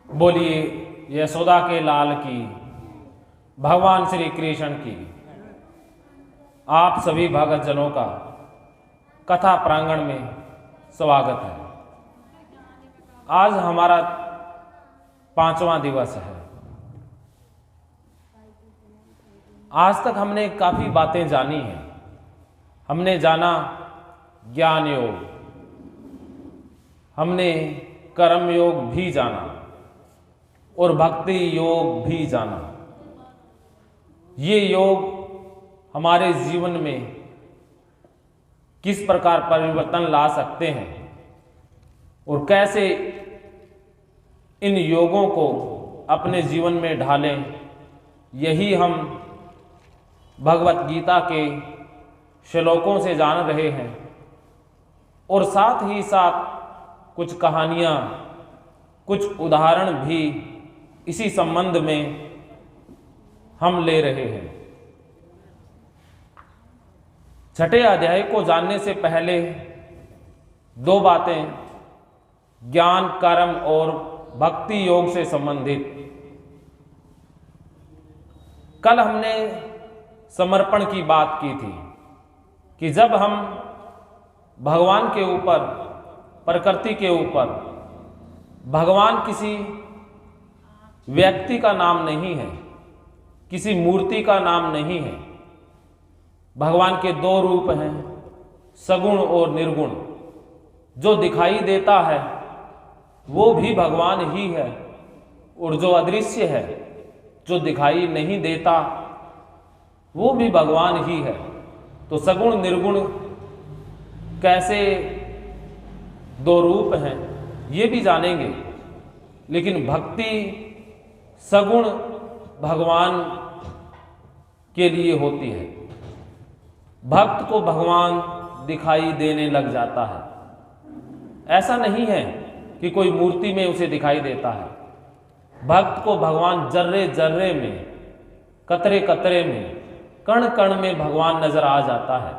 बोलिए यशोदा के लाल की, भगवान श्री कृष्ण की। आप सभी भगत जनों का कथा प्रांगण में स्वागत है। आज हमारा 5वां दिवस है। आज तक हमने काफ़ी बातें जानी हैं। हमने जाना ज्ञान योग, हमने कर्म योग भी जाना और भक्ति योग भी जाना। ये योग हमारे जीवन में किस प्रकार परिवर्तन ला सकते हैं और कैसे इन योगों को अपने जीवन में ढालें, यही हम भगवत गीता के श्लोकों से जान रहे हैं। और साथ ही साथ कुछ कहानियाँ, कुछ उदाहरण भी इसी संबंध में हम ले रहे हैं। छठे अध्याय को जानने से पहले दो बातें ज्ञान, कर्म और भक्ति योग से संबंधित। कल हमने समर्पण की बात की थी कि जब हम भगवान के ऊपर, प्रकृति के ऊपर, भगवान किसी व्यक्ति का नाम नहीं है, किसी मूर्ति का नाम नहीं है। भगवान के दो रूप हैं, सगुण और निर्गुण। जो दिखाई देता है वो भी भगवान ही है और जो अदृश्य है, जो दिखाई नहीं देता, वो भी भगवान ही है। तो सगुण निर्गुण कैसे दो रूप हैं ये भी जानेंगे। लेकिन भक्ति सगुण भगवान के लिए होती है। भक्त को भगवान दिखाई देने लग जाता है। ऐसा नहीं है कि कोई मूर्ति में उसे दिखाई देता है। भक्त को भगवान जर्रे जर्रे में, कतरे कतरे में, कण कण में भगवान नजर आ जाता है।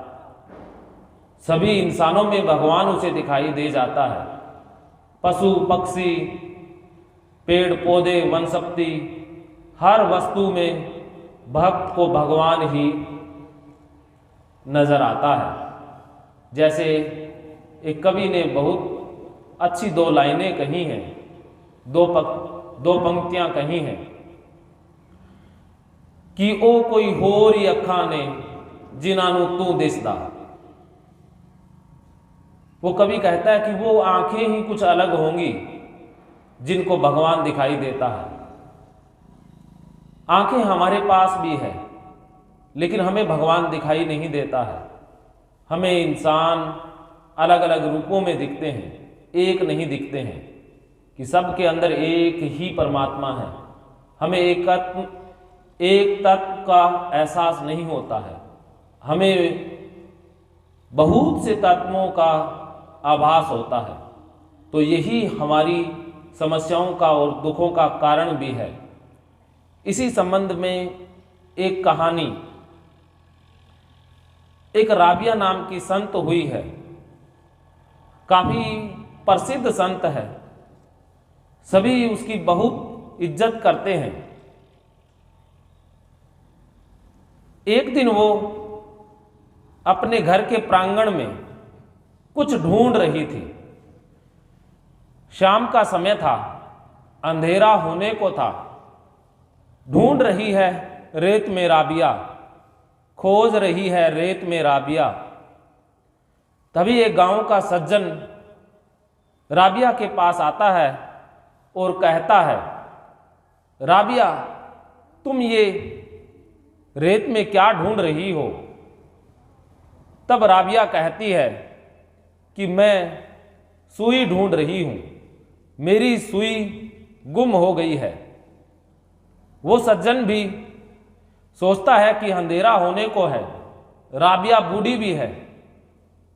सभी इंसानों में भगवान उसे दिखाई दे जाता है। पशु पक्षी, पेड़ पौधे, वनस्पति, हर वस्तु में भक्त को भगवान ही नजर आता है। जैसे एक कवि ने बहुत अच्छी दो लाइनें कही हैं, दो पंक्तियां कही हैं कि ओ कोई होर ही अखा ने जिन्हां तू दिसदा। वो कवि कहता है कि वो आंखें ही कुछ अलग होंगी जिनको भगवान दिखाई देता है। आंखें हमारे पास भी है, लेकिन हमें भगवान दिखाई नहीं देता है। हमें इंसान अलग अलग रूपों में दिखते हैं, एक नहीं दिखते हैं कि सबके अंदर एक ही परमात्मा है। हमें एक तत्व का एहसास नहीं होता है। हमें बहुत से तत्वों का आभास होता है। तो यही हमारी समस्याओं का और दुखों का कारण भी है। इसी संबंध में एक कहानी, एक राबिया नाम की संत हुई है। काफी प्रसिद्ध संत है, सभी उसकी बहुत इज्जत करते हैं। एक दिन वो अपने घर के प्रांगण में कुछ ढूंढ रही थी। शाम का समय था, अंधेरा होने को था। ढूंढ रही है रेत में राबिया, खोज रही है रेत में राबिया। तभी एक गांव का सज्जन राबिया के पास आता है और कहता है, राबिया तुम ये रेत में क्या ढूंढ रही हो? तब राबिया कहती है कि मैं सुई ढूंढ रही हूं, मेरी सुई गुम हो गई है। वो सज्जन भी सोचता है कि अंधेरा होने को है, राबिया बूढ़ी भी है,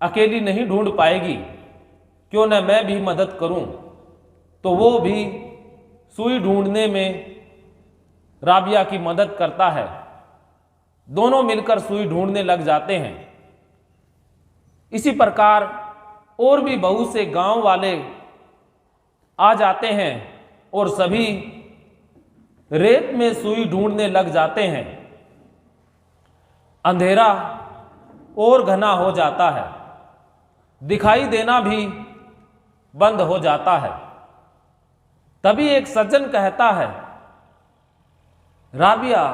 अकेली नहीं ढूंढ पाएगी, क्यों न मैं भी मदद करूं। तो वो भी सुई ढूंढने में राबिया की मदद करता है। दोनों मिलकर सुई ढूंढने लग जाते हैं। इसी प्रकार और भी बहुत से गांव वाले आ जाते हैं और सभी रेत में सुई ढूंढने लग जाते हैं, अंधेरा और घना हो जाता है, दिखाई देना भी बंद हो जाता है। तभी एक सज्जन कहता है, राबिया,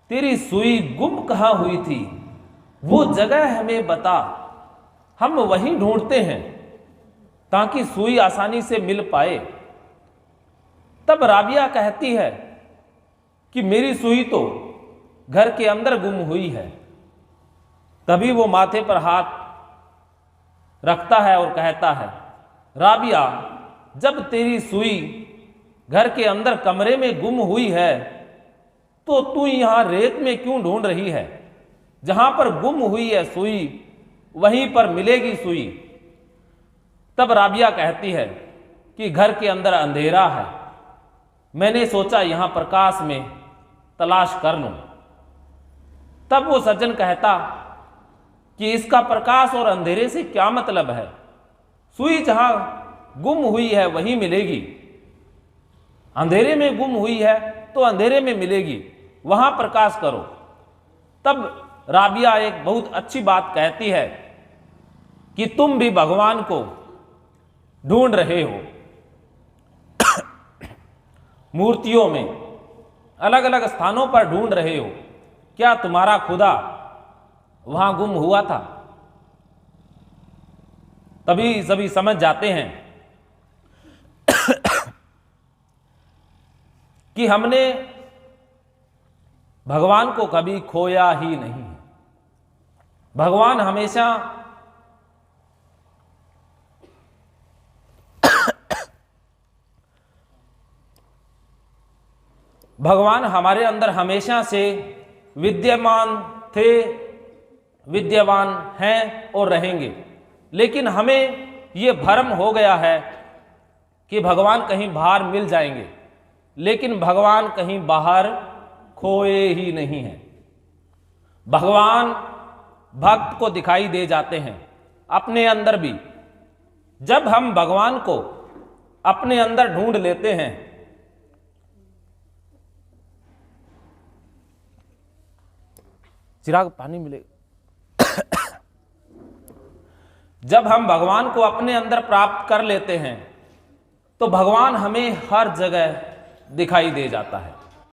तेरी सुई गुम कहाँ हुई थी, वो जगह हमें बता, हम वहीं ढूंढते हैं ताकि सुई आसानी से मिल पाए। तब राबिया कहती है कि मेरी सुई तो घर के अंदर गुम हुई है। तभी वो माथे पर हाथ रखता है और कहता है, राबिया, जब तेरी सुई घर के अंदर कमरे में गुम हुई है तो तू यहां रेत में क्यों ढूंढ रही है? जहां पर गुम हुई है सुई वहीं पर मिलेगी सुई। तब राबिया कहती है कि घर के अंदर अंधेरा है, मैंने सोचा यहां प्रकाश में तलाश कर लूं। तब वो सज्जन कहता कि इसका प्रकाश और अंधेरे से क्या मतलब है? सुई जहां गुम हुई है वहीं मिलेगी, अंधेरे में गुम हुई है तो अंधेरे में मिलेगी, वहां प्रकाश करो। तब राबिया एक बहुत अच्छी बात कहती है कि तुम भी भगवान को ढूंढ रहे हो, मूर्तियों में अलग अलग स्थानों पर ढूंढ रहे हो, क्या तुम्हारा खुदा वहां गुम हुआ था? तभी सभी समझ जाते हैं कि हमने भगवान को कभी खोया ही नहीं है। भगवान हमेशा भगवान हमारे अंदर हमेशा से विद्यमान थे, विद्यमान हैं और रहेंगे। लेकिन हमें ये भ्रम हो गया है कि भगवान कहीं बाहर मिल जाएंगे, लेकिन भगवान कहीं बाहर खोए ही नहीं हैं। भगवान भक्त को दिखाई दे जाते हैं, अपने अंदर भी। जब हम भगवान को अपने अंदर ढूंढ लेते हैं, चिराग पानी मिलेगा। जब हम भगवान को अपने अंदर प्राप्त कर लेते हैं तो भगवान हमें हर जगह दिखाई दे जाता है।